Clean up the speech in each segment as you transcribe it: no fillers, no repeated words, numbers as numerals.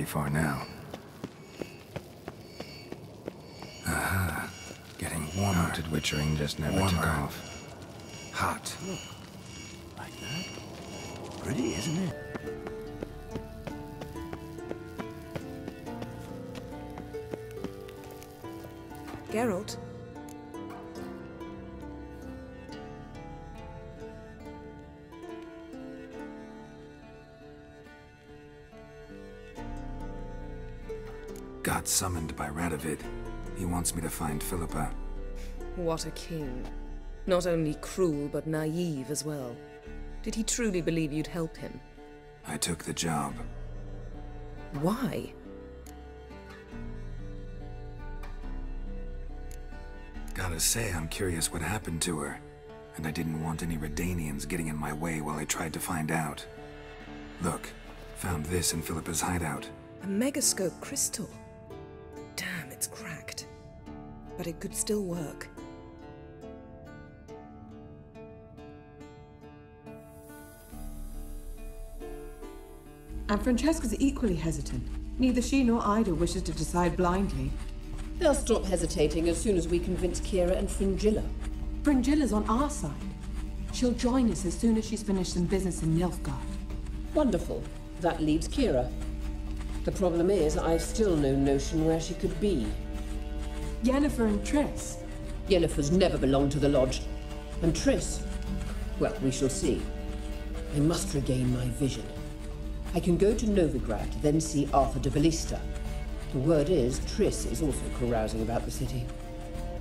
pretty far now. Aha. Getting warmer. Haunted witchering just never took off. Hot. Look. Like that. Pretty, isn't it? Geralt? Got summoned by Radovid. He wants me to find Philippa. What a king. Not only cruel, but naive as well. Did he truly believe you'd help him? I took the job. Why? Gotta say, I'm curious what happened to her. And I didn't want any Redanians getting in my way while I tried to find out. Look, found this in Philippa's hideout. A megascope crystal. Damn, it's cracked. But it could still work. And Francesca's equally hesitant. Neither she nor Ida wishes to decide blindly. They'll stop hesitating as soon as we convince Kaera and Fringilla. Fringilla's on our side. She'll join us as soon as she's finished some business in Nilfgaard. Wonderful. That leaves Kaera. The problem is, I've still no notion where she could be. Yennefer and Triss. Yennefer's never belonged to the Lodge. And Triss? Well, we shall see. I must regain my vision. I can go to Novigrad, then see Arthur de Ballista. The word is, Triss is also carousing about the city.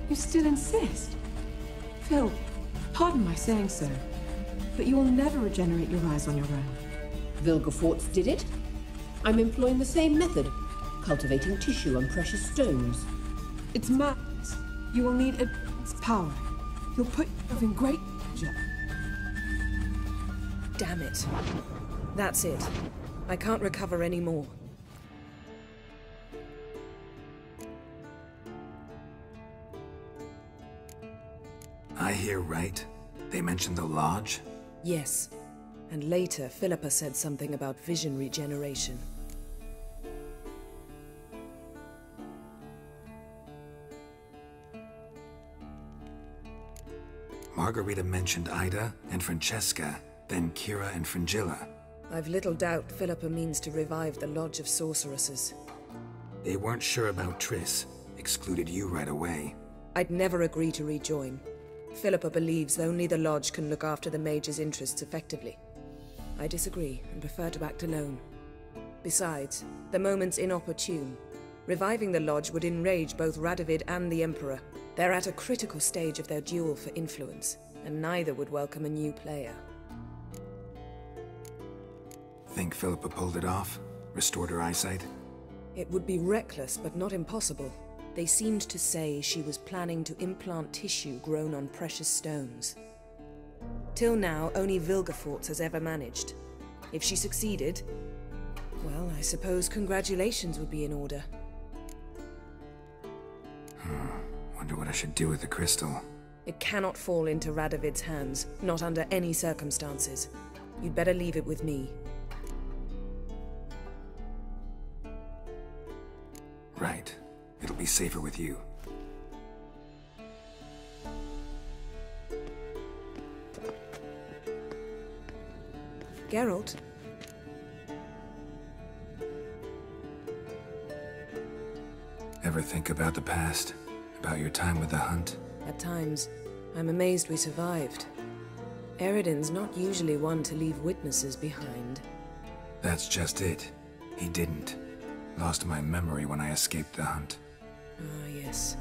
You still insist? Phil, pardon my saying so, but you will never regenerate your eyes on your own. Vilgefortz did it. I'm employing the same method, cultivating tissue on precious stones. It's madness. You will need immense power. You'll put yourself in great danger. Damn it. That's it. I can't recover any more. I hear right. They mentioned the Lodge? Yes. And later, Philippa said something about vision regeneration. Margarita mentioned Ida and Francesca, then Kira and Fringilla. I've little doubt Philippa means to revive the Lodge of Sorceresses. They weren't sure about Triss, excluded you right away. I'd never agree to rejoin. Philippa believes only the Lodge can look after the Mage's interests effectively. I disagree and prefer to act alone. Besides, the moment's inopportune. Reviving the Lodge would enrage both Radovid and the Emperor. They're at a critical stage of their duel for influence, and neither would welcome a new player. Think Philippa pulled it off? Restored her eyesight? It would be reckless, but not impossible. They seemed to say she was planning to implant tissue grown on precious stones. Till now, only Vilgefortz has ever managed. If she succeeded, well, I suppose congratulations would be in order. Wonder what I should do with the crystal. It cannot fall into Radovid's hands, not under any circumstances. You'd better leave it with me. Right. It'll be safer with you. Geralt? Ever think about the past? About your time with the hunt? At times, I'm amazed we survived. Eredin's not usually one to leave witnesses behind. That's just it. He didn't. Lost my memory when I escaped the hunt. Ah, yes.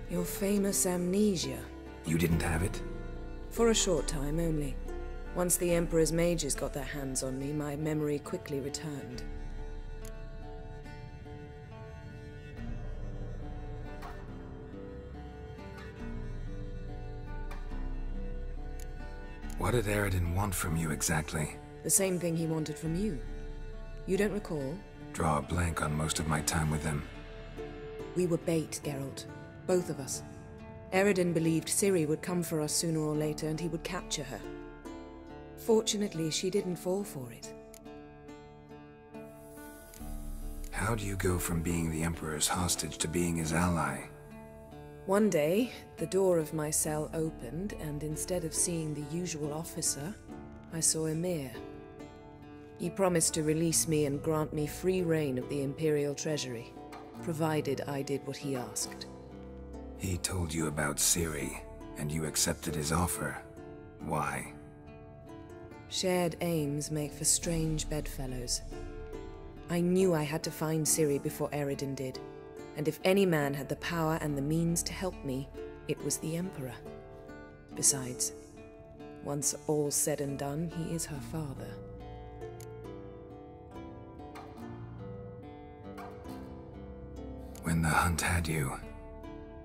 Your famous amnesia. You didn't have it? For a short time only. Once the Emperor's mages got their hands on me, my memory quickly returned. What did Eredin want from you exactly? The same thing he wanted from you. You don't recall? Draw a blank on most of my time with them. We were bait, Geralt. Both of us. Eredin believed Ciri would come for us sooner or later and he would capture her. Fortunately, she didn't fall for it. How do you go from being the Emperor's hostage to being his ally? One day, the door of my cell opened, and instead of seeing the usual officer, I saw Emir. He promised to release me and grant me free reign of the Imperial Treasury, provided I did what he asked. He told you about Ciri, and you accepted his offer. Why? Shared aims make for strange bedfellows. I knew I had to find Ciri before Eredin did, and if any man had the power and the means to help me, it was the Emperor. Besides, once all's said and done, he is her father. When the hunt had you,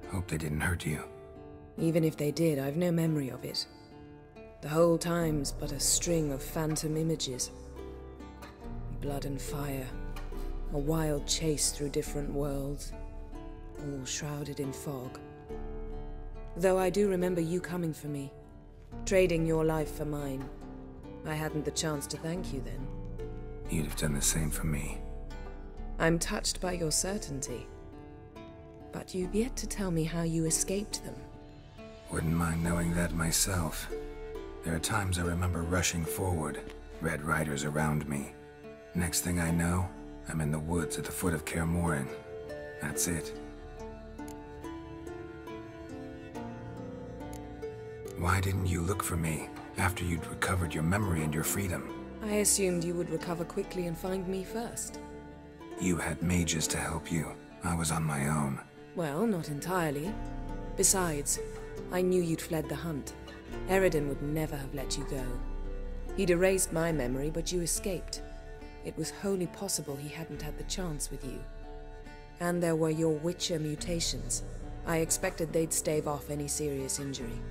hope they didn't hurt you. Even if they did, I've no memory of it. The whole time's but a string of phantom images. Blood and fire. A wild chase through different worlds. All shrouded in fog. Though I do remember you coming for me. Trading your life for mine. I hadn't the chance to thank you then. You'd have done the same for me. I'm touched by your certainty. But you've yet to tell me how you escaped them. Wouldn't mind knowing that myself. There are times I remember rushing forward, Red Riders around me. Next thing I know, I'm in the woods at the foot of Kaer Mohen. That's it. Why didn't you look for me after you'd recovered your memory and your freedom? I assumed you would recover quickly and find me first. You had mages to help you. I was on my own. Well, not entirely. Besides, I knew you'd fled the hunt. Eredin would never have let you go. He'd erased my memory, but you escaped. It was wholly possible he hadn't had the chance with you. And there were your Witcher mutations. I expected they'd stave off any serious injury.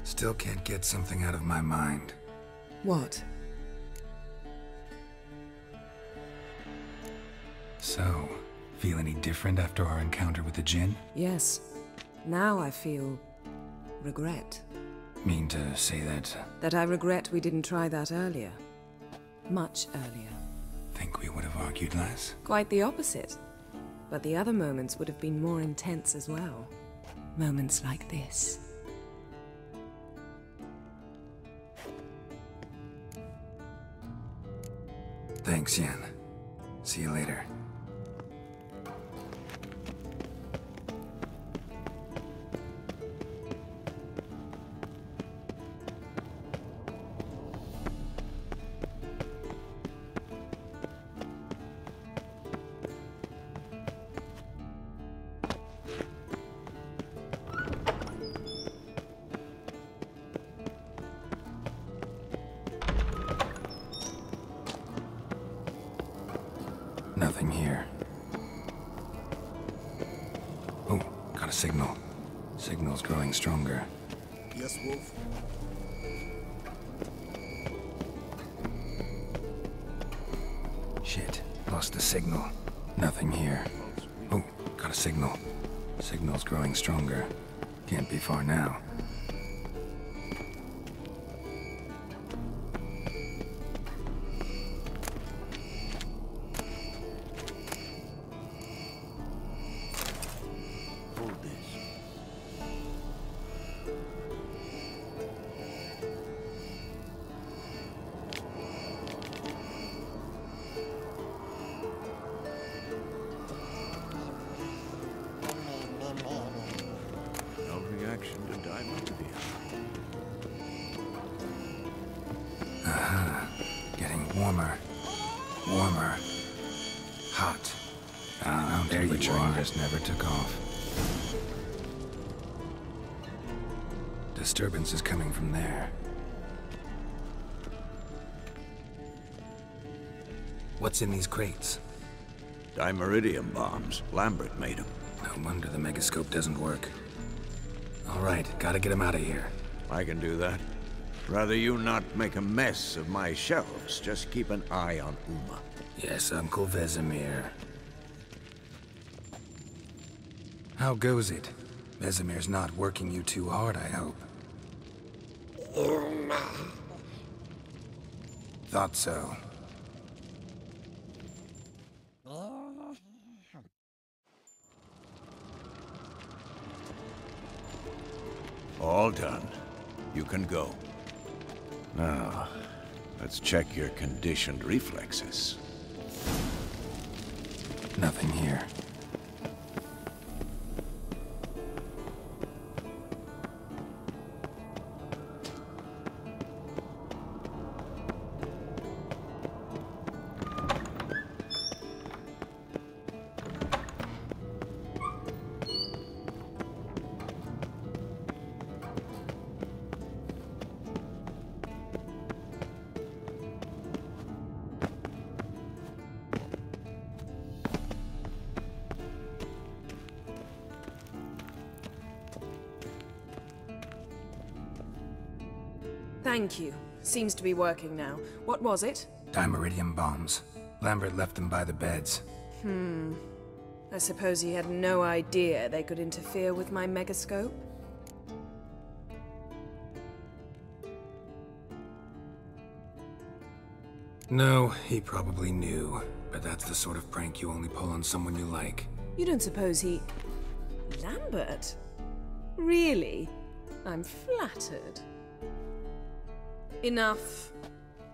Still can't get something out of my mind. What? So, feel any different after our encounter with the Djinn? Yes. Now I feel regret. Mean to say that? That I regret we didn't try that earlier. Much earlier. Think we would have argued less? Quite the opposite. But the other moments would have been more intense as well. Moments like this. Thanks, Yen. See you later. Nothing here. Oh, got a signal. Signal's growing stronger. Yes, Wolf. Shit, lost the signal. Nothing here. Oh, got a signal. Signal's growing stronger. Can't be far now. Hold this. No reaction to diameridium. Getting warmer. Warmer. Hot. There you are. Just never took off. Disturbance is coming from there. What's in these crates? Dimeridium bombs. Lambert made them. No wonder the megascope doesn't work. All right, gotta get him out of here. I can do that. Rather you not make a mess of my shelves. Just keep an eye on Uma. Yes, Uncle Vesemir. How goes it? Vesemir's not working you too hard, I hope. Thought so. All done. You can go. Now, let's check your conditioned reflexes. Nothing here. Thank you. Seems to be working now. What was it? Dimeridium bombs. Lambert left them by the beds. I suppose he had no idea they could interfere with my megascope? No, he probably knew. But that's the sort of prank you only pull on someone you like. You don't suppose he... Lambert? Really? I'm flattered. Enough.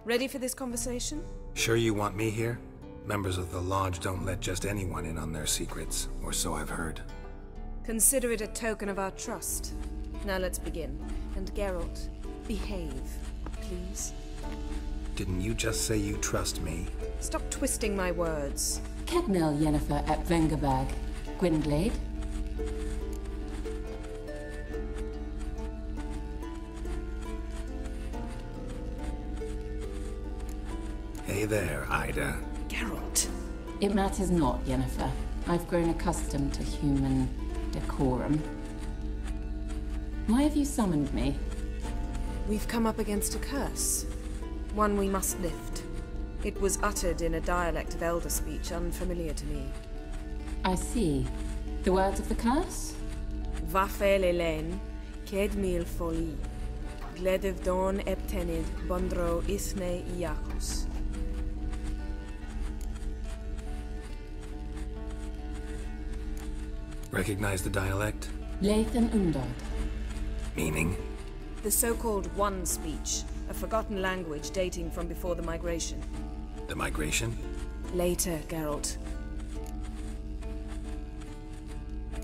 Ready for this conversation? Sure you want me here? Members of the Lodge don't let just anyone in on their secrets, or so I've heard. Consider it a token of our trust. Now let's begin. And Geralt, behave, please. Didn't you just say you trust me? Stop twisting my words. Kednel Yennefer at Vengerberg. Gwynblade. Hey there, Ida. Geralt. It matters not, Yennefer. I've grown accustomed to human decorum. Why have you summoned me? We've come up against a curse. One we must lift. It was uttered in a dialect of Elder speech unfamiliar to me. I see. The words of the curse? Vafel Elen, Ked mil foli. Gledev don eptenid bondro isne iacus. Recognize the dialect? Lathan Undod. Meaning? The so-called One speech, a forgotten language dating from before the migration. The migration? Later, Geralt.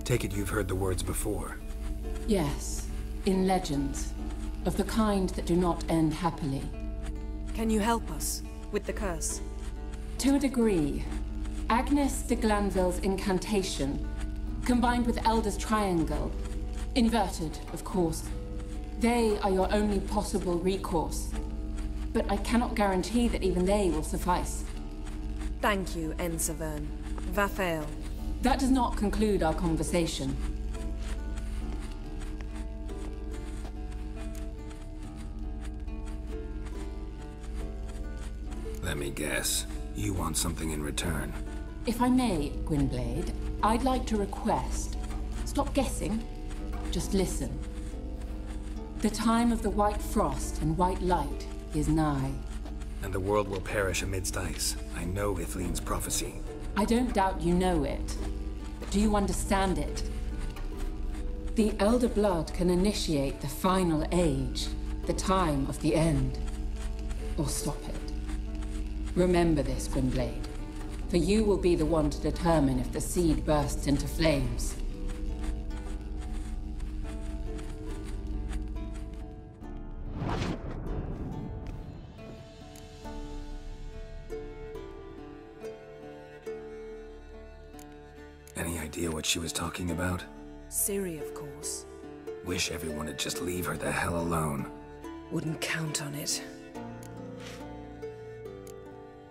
Take it you've heard the words before. Yes, in legends. Of the kind that do not end happily. Can you help us with the curse? To a degree. Agnes de Glanville's incantation, combined with Elder's triangle, inverted, of course. They are your only possible recourse. But I cannot guarantee that even they will suffice. Thank you, Ensavern. Vafel. That does not conclude our conversation. Let me guess. You want something in return. If I may, Gwynblade, I'd like to request. Stop guessing. Just listen. The time of the white frost and white light is nigh. And the world will perish amidst ice. I know Ithleen's prophecy. I don't doubt you know it. But do you understand it? The Elder Blood can initiate the final age, the time of the end. Or stop it. Remember this, Gwynblade. For you will be the one to determine if the seed bursts into flames. Any idea what she was talking about? Ciri, of course. Wish everyone would just leave her the hell alone. Wouldn't count on it.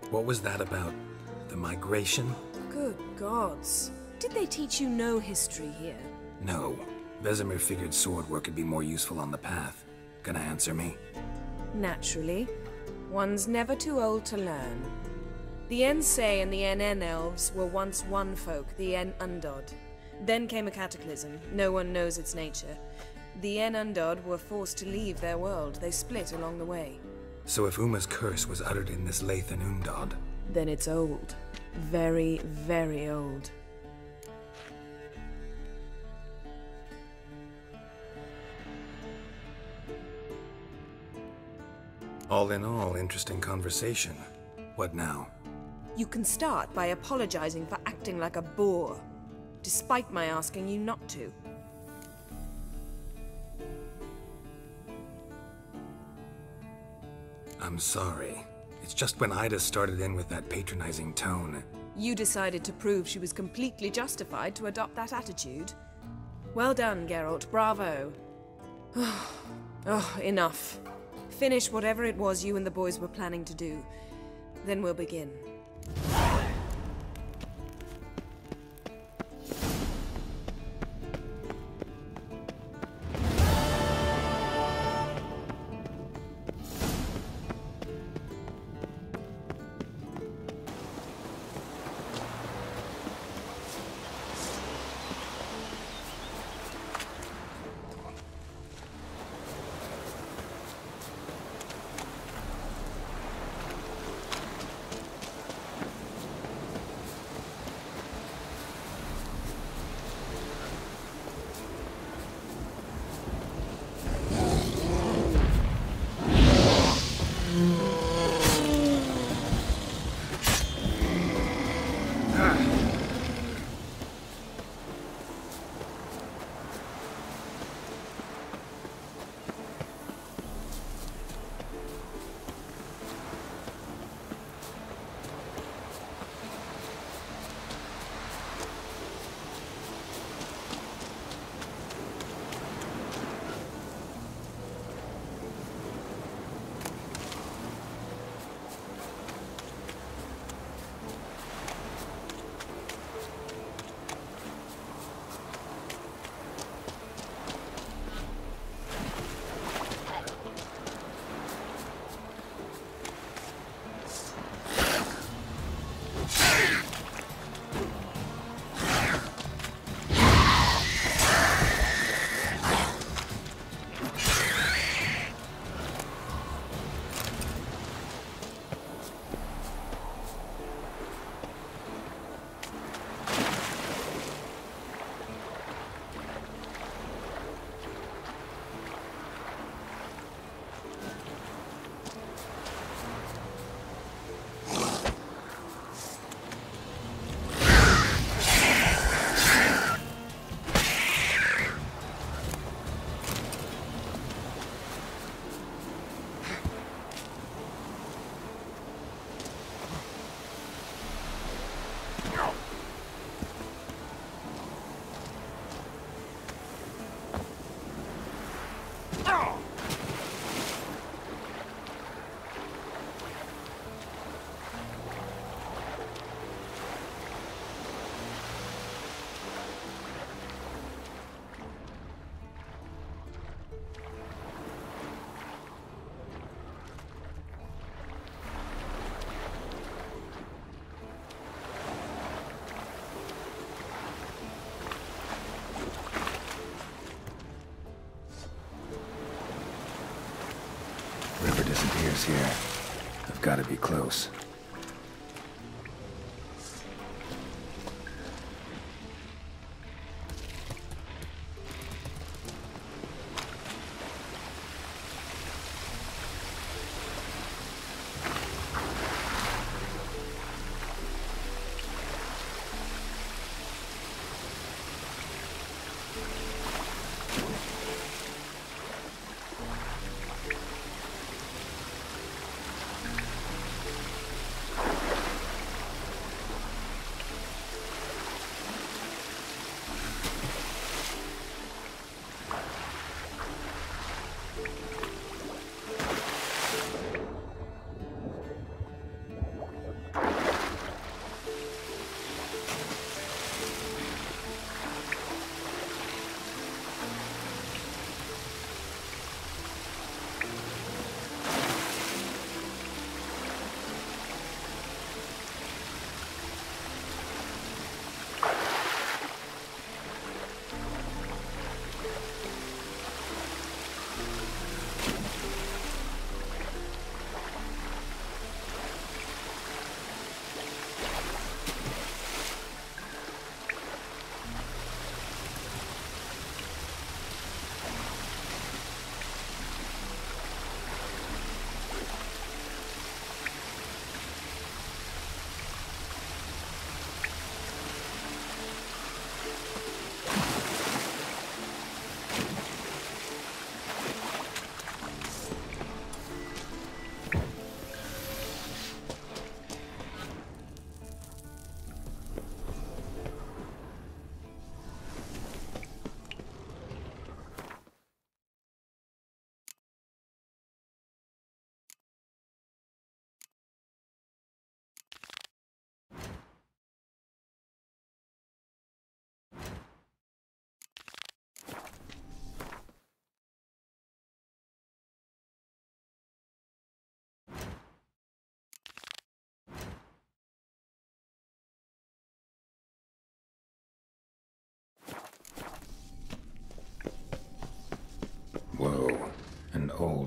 What was that about? The migration? Good gods. Did they teach you no history here? No. Vesemir figured sword work would be more useful on the path. Gonna answer me? Naturally. One's never too old to learn. The Ensei and the NN elves were once one folk, the En Undod. Then came a cataclysm. No one knows its nature. The En Undod were forced to leave their world. They split along the way. So if Uma's curse was uttered in this Lathan Undod, then it's old. Very, very old. All in all, interesting conversation. What now? You can start by apologizing for acting like a bore, despite my asking you not to. I'm sorry. It's just when Ida started in with that patronizing tone. You decided to prove she was completely justified to adopt that attitude. Well done, Geralt. Bravo. Oh, enough. Finish whatever it was you and the boys were planning to do. Then we'll begin. Disappears here. I've got to be close.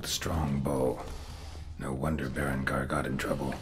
old, strong bow. No wonder Berengar got in trouble.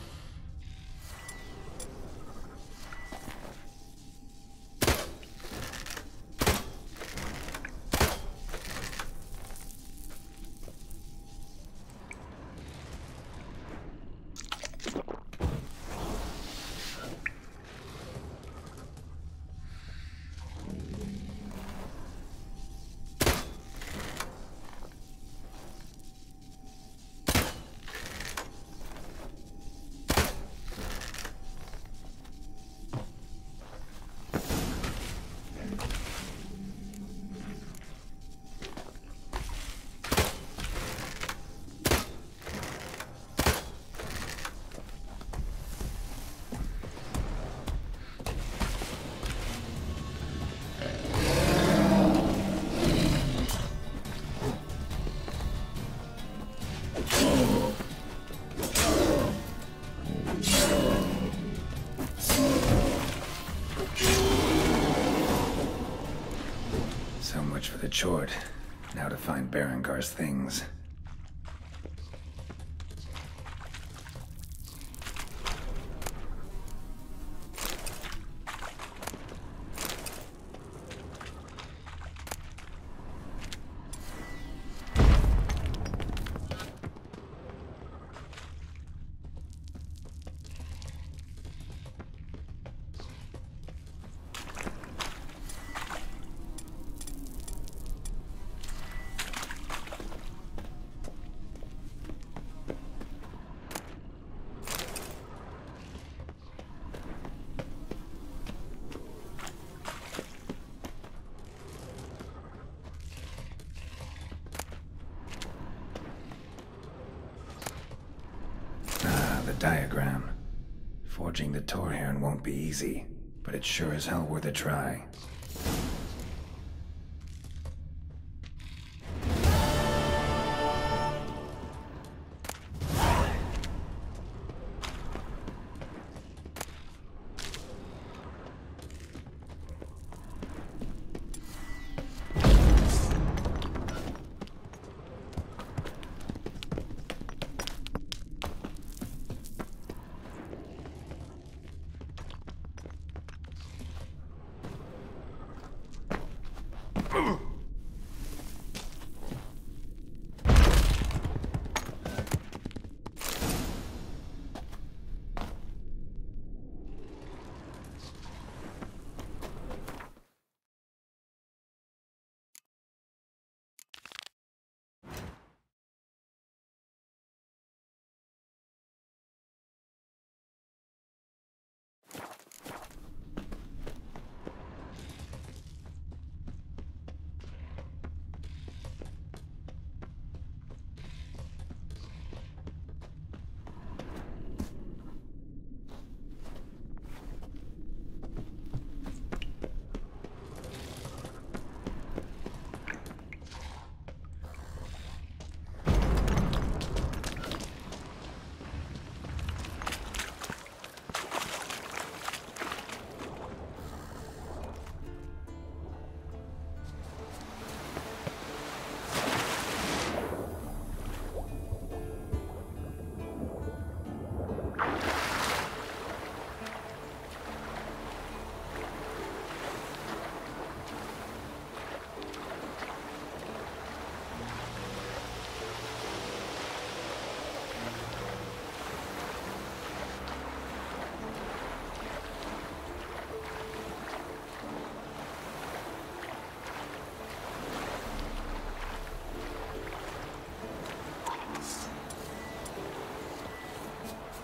So much for the chort. Now to find Berengar's things. Diagram. Forging the Torhorn won't be easy, but it's sure as hell worth a try.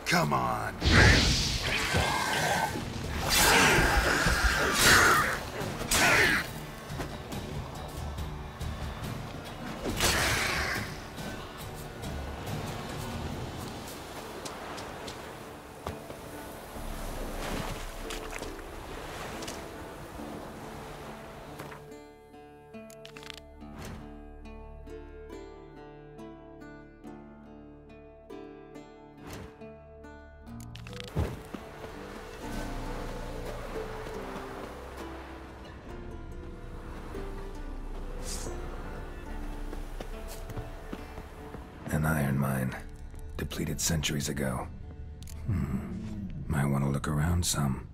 Come on. An iron mine. Depleted centuries ago. Might want to look around some.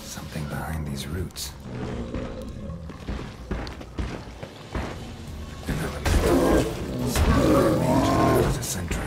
Something behind these roots. An elemental. Something that mage was a sentry.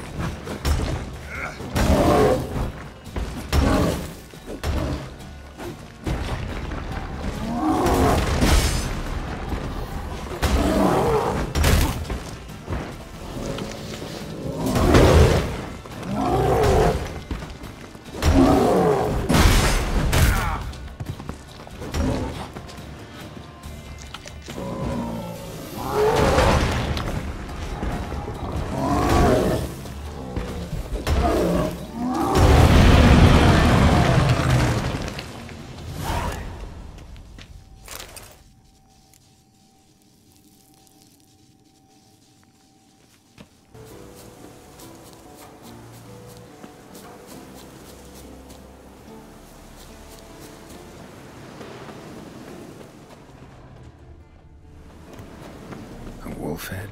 Wolfhead?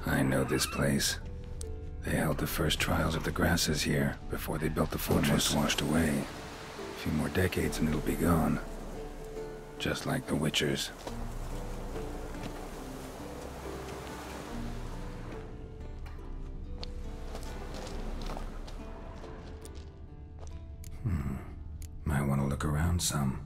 I know this place. They held the first trials of the grasses here before they built the fortress. Almost washed away. A few more decades and it'll be gone. Just like the Witchers. Might want to look around some.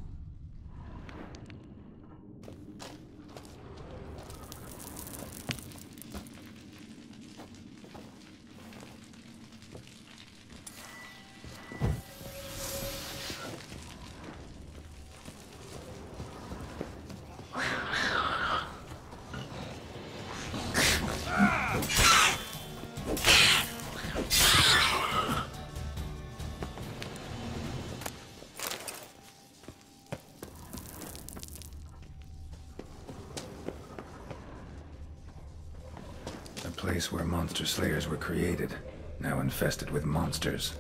The place where monster slayers were created, now infested with monsters,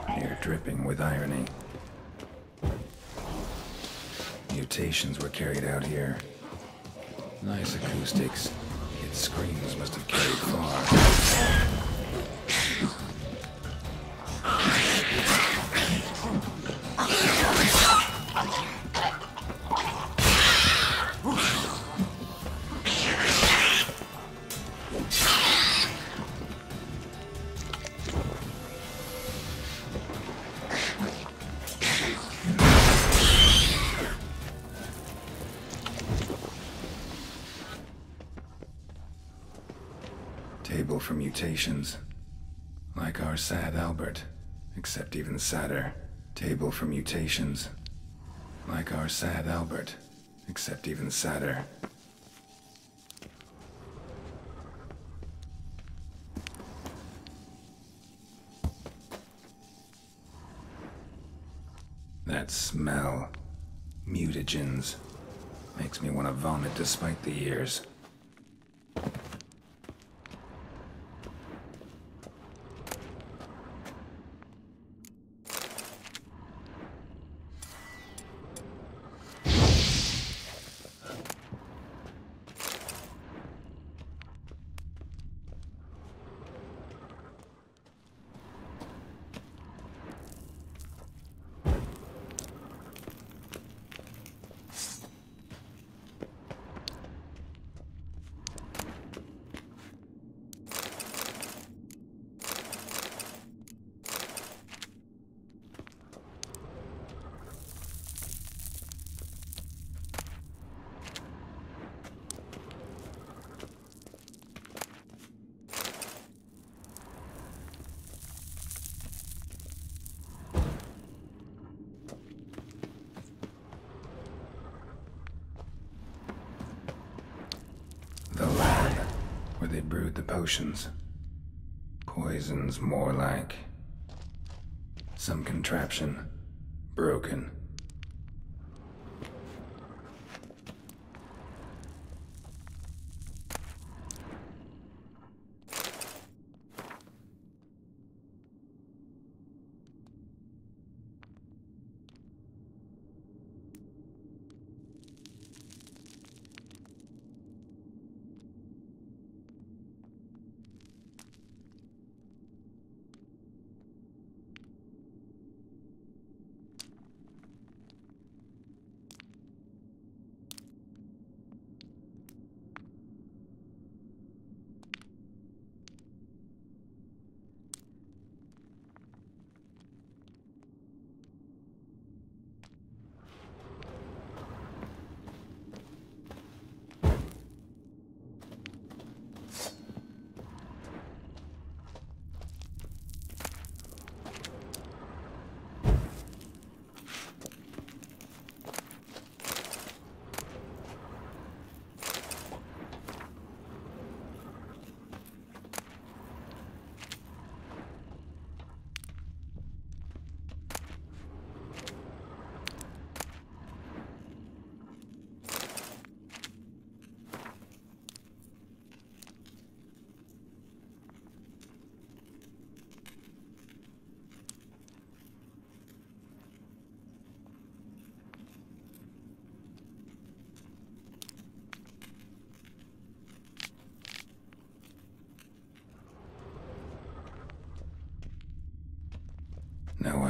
near dripping with irony. Mutations were carried out here. Nice acoustics, yet screams must have carried far. Table for mutations. Like our sad Albert, except even sadder. Table for mutations. Like our sad Albert, except even sadder. That smell. Mutagens. Makes me want to vomit despite the years. The lab, where they brewed the potions. Poisons, more like. Some contraption. Broken.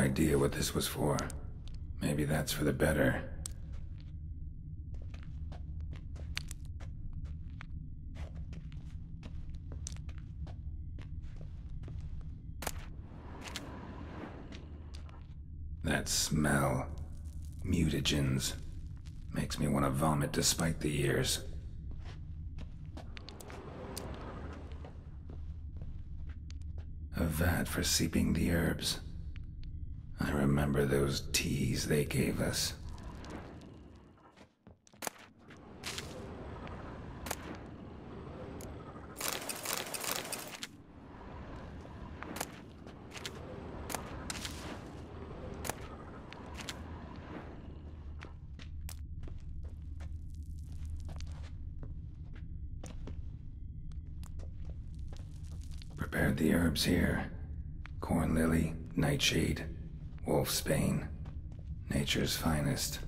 idea what this was for. Maybe that's for the better. That smell. Mutagens. Makes me want to vomit despite the years. A vat for seeping the herbs. I remember those teas they gave us. Prepared the herbs here. Corn lily, nightshade, wolfsbane. Nature's finest.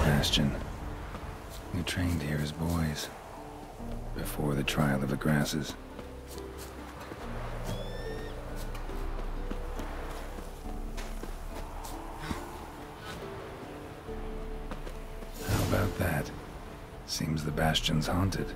Bastion. We trained here as boys, before the trial of the grasses. How about that? Seems the Bastion's haunted.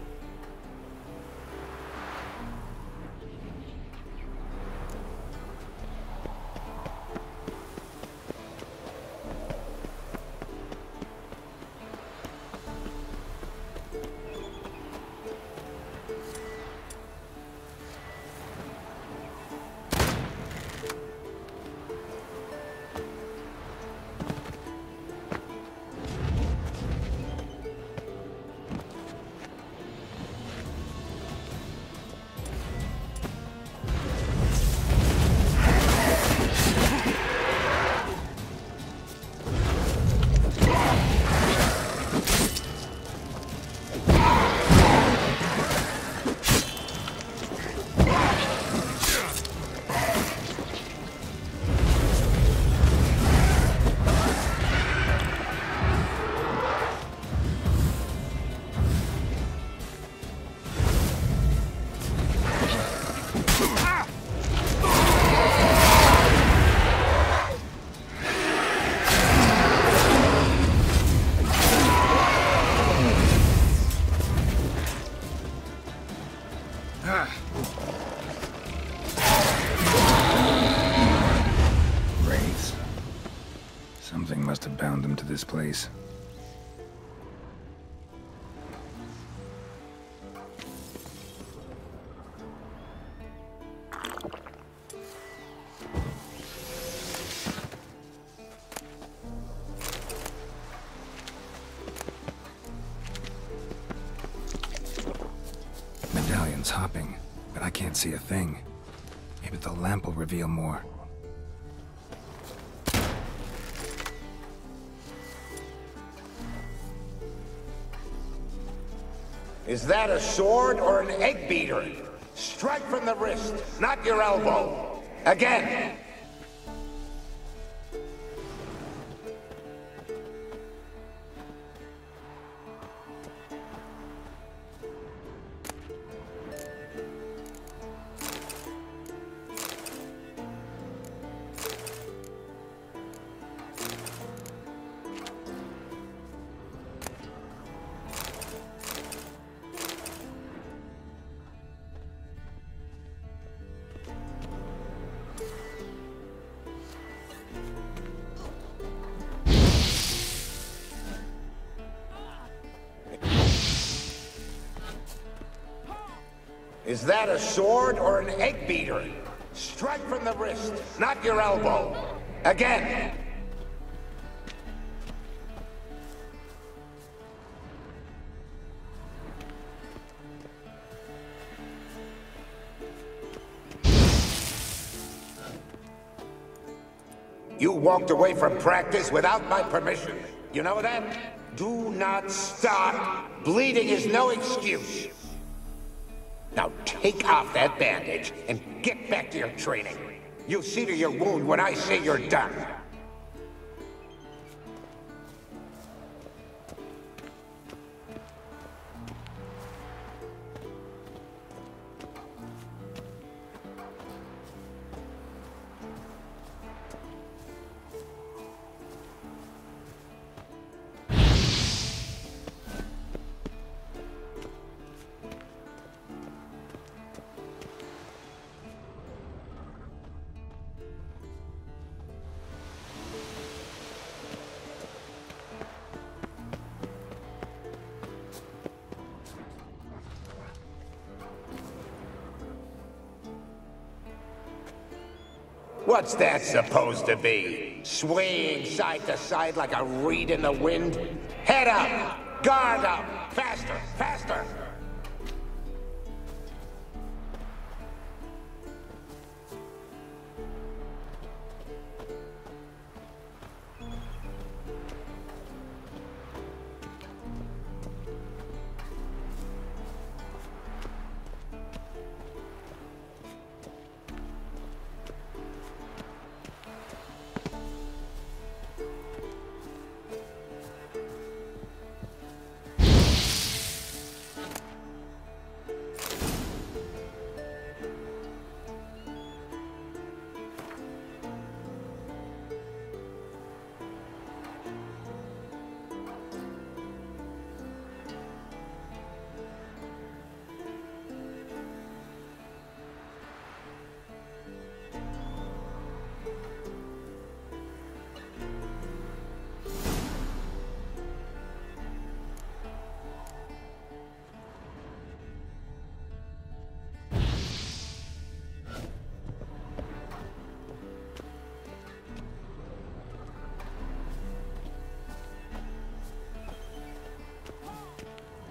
place. Medallion's hopping, but I can't see a thing. Maybe the lamp will reveal more. Is that a sword or an egg beater? Strike from the wrist, not your elbow. Again! Is that a sword or an egg beater? Strike from the wrist, not your elbow. Again! You walked away from practice without my permission. You know that? Do not stop. Bleeding is no excuse. Now take off that bandage and get back to your training. You'll see to your wound when I say you're done. What's that supposed to be? Swaying side to side like a reed in the wind? Head up! Guard up! Faster! Faster!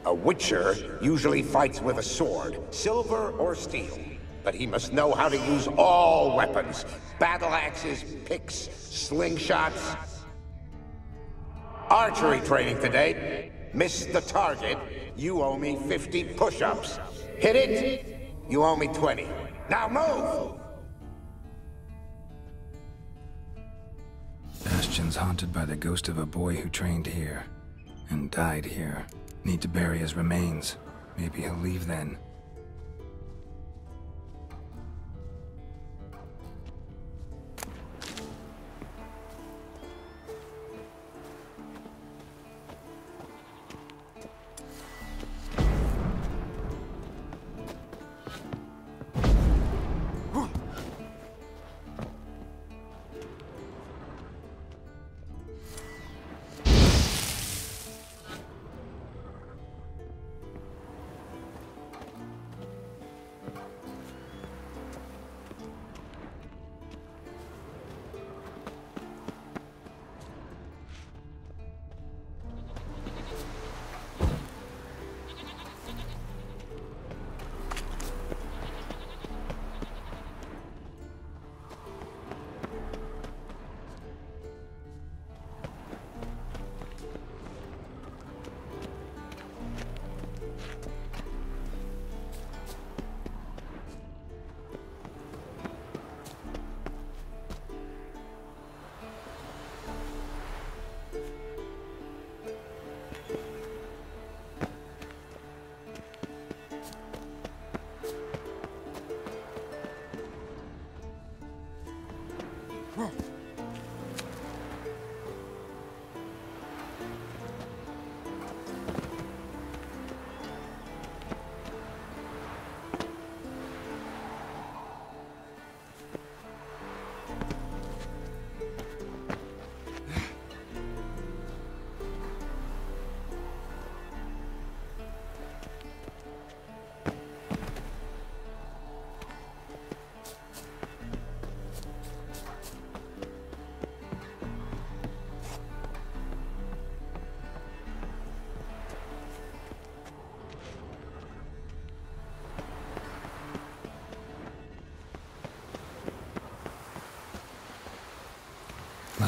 A Witcher usually fights with a sword, silver or steel. But he must know how to use all weapons. Battle axes, picks, slingshots. Archery training today. Missed the target, you owe me 50 push-ups. Hit it, you owe me 20. Now move! Bastion's haunted by the ghost of a boy who trained here and died here. Need to bury his remains. Maybe he'll leave then.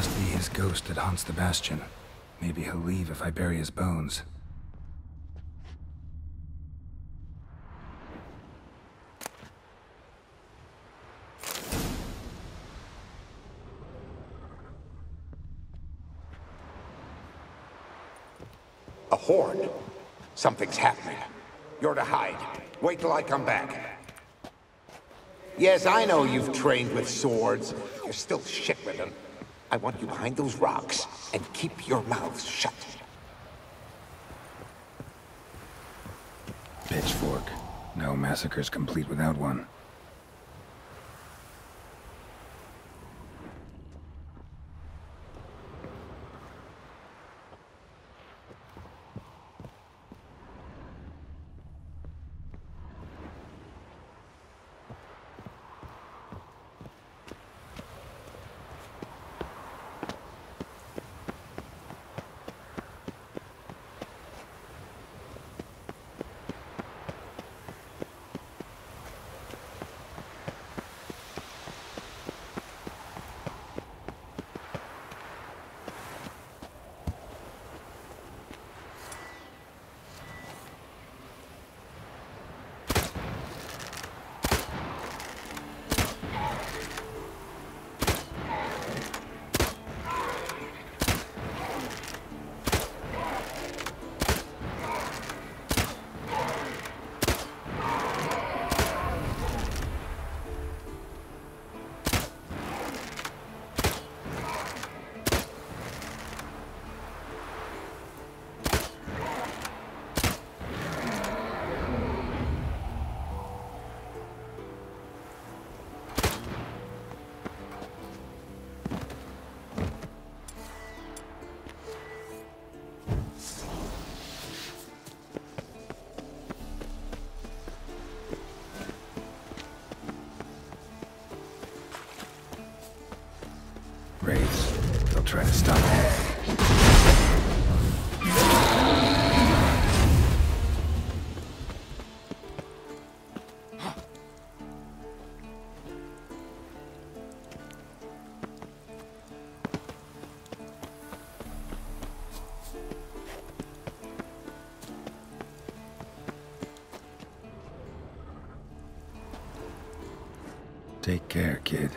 must be his ghost that haunts the Bastion. Maybe he'll leave if I bury his bones. A horde. Something's happening. You're to hide. Wait till I come back. Yes, I know you've trained with swords. You're still shit with them. I want you behind those rocks, and keep your mouth shut. Pitchfork. No massacre's complete without one. Wraiths. They'll try to stop me. Take care, kid.